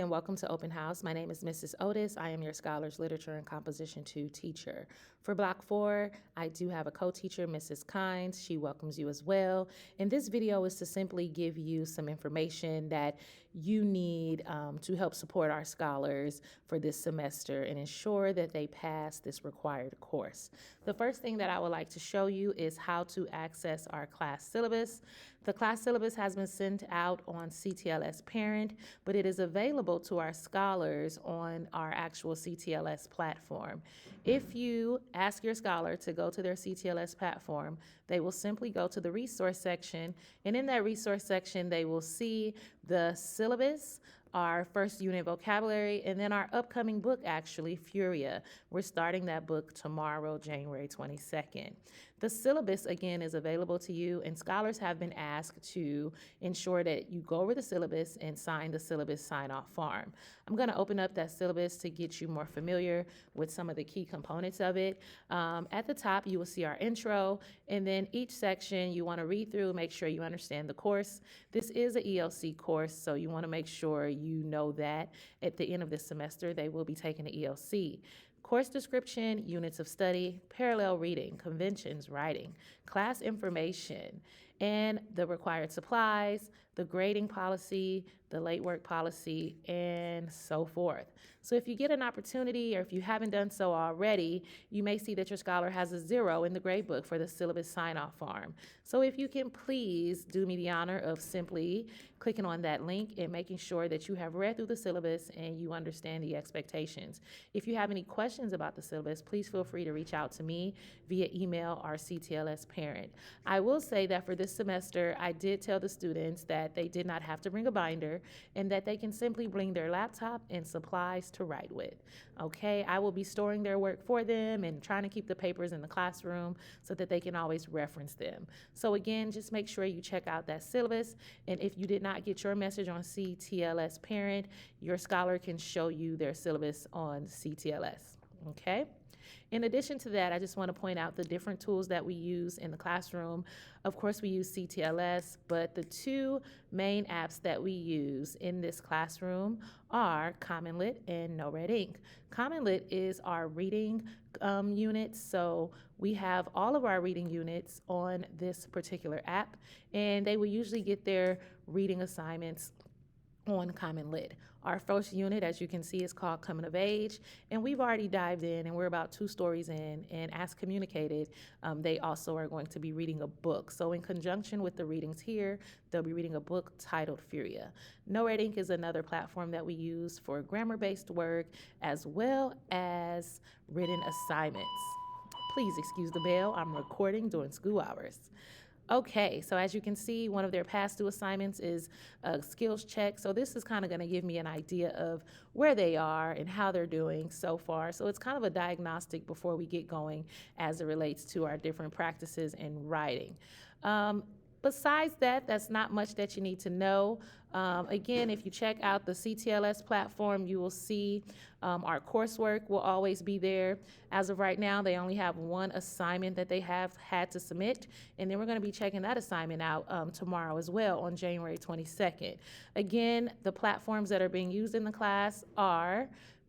And welcome to Open House. My name is Mrs. Otis. I am your Scholars Literature and Composition 2 teacher. For Block 4, I do have a co-teacher, Mrs. Kynes. She welcomes you as well. And this video is to simply give you some information that you need to help support our scholars for this semester and ensure that they pass this required course. The first thing that I would like to show you is how to access our class syllabus. The class syllabus has been sent out on CTLS Parent, but it is available to our scholars on our actual CTLS platform. If you ask your scholar to go to their CTLS platform, they will simply go to the resource section, and in that resource section, they will see the syllabus, our first unit vocabulary, and then our upcoming book, actually, Furia. We're starting that book tomorrow, January 22nd. The syllabus, again, is available to you, and scholars have been asked to ensure that you go over the syllabus and sign the syllabus sign-off form. I'm going to open up that syllabus to get you more familiar with some of the key components of it. At the top, you will see our intro, and then each section you want to read through, make sure you understand the course. This is an ELC course, so you want to make sure you know that at the end of this semester they will be taking the ELC. Course description, units of study, parallel reading, conventions, writing, class information, and the required supplies, the grading policy, the late work policy, and so forth. So if you get an opportunity, or if you haven't done so already, you may see that your scholar has a 0 in the grade book for the syllabus sign-off form. So if you can please do me the honor of simply clicking on that link and making sure that you have read through the syllabus and you understand the expectations. If you have any questions about the syllabus, please feel free to reach out to me via email or CTLS Parent. I will say that for this semester, I did tell the students that they did not have to bring a binder and that they can simply bring their laptop and supplies to write with. Okay, I will be storing their work for them and trying to keep the papers in the classroom so that they can always reference them. So again, just make sure you check out that syllabus, and if you did not get your message on CTLS Parent, your scholar can show you their syllabus on CTLS. Okay? In addition to that, I just want to point out the different tools that we use in the classroom. Of course, we use CTLS, but the two main apps that we use in this classroom are Common Lit and No Red Ink. Common Lit is our reading unit, so we have all of our reading units on this particular app, and they will usually get their reading assignments on Common Lit. Our first unit, as you can see, is called Coming of Age, and we've already dived in, and we're about 2 stories in, and as communicated, they also are going to be reading a book. So in conjunction with the readings here, they'll be reading a book titled Furia. No Red Ink is another platform that we use for grammar-based work as well as written assignments. Please excuse the bell, I'm recording during school hours. Okay, so as you can see, one of their past due assignments is a skills check. So this is kind of going to give me an idea of where they are and how they're doing so far. So it's kind of a diagnostic before we get going as it relates to our different practices in writing. Besides that, that's not much that you need to know. Again, if you check out the CTLS platform, you will see our coursework will always be there. As of right now, they only have one assignment that they have had to submit, and then we're going to be checking that assignment out tomorrow as well on January 22nd. Again, the platforms that are being used in the class are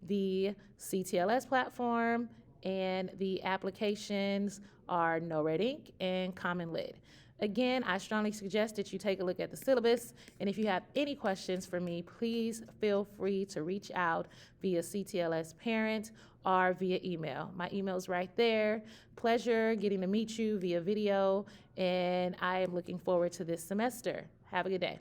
the CTLS platform, and the applications are No Red Ink and Common Lit. Again, I strongly suggest that you take a look at the syllabus, and if you have any questions for me, please feel free to reach out via CTLS Parent or via email. My email is right there. Pleasure getting to meet you via video, and I am looking forward to this semester. Have a good day.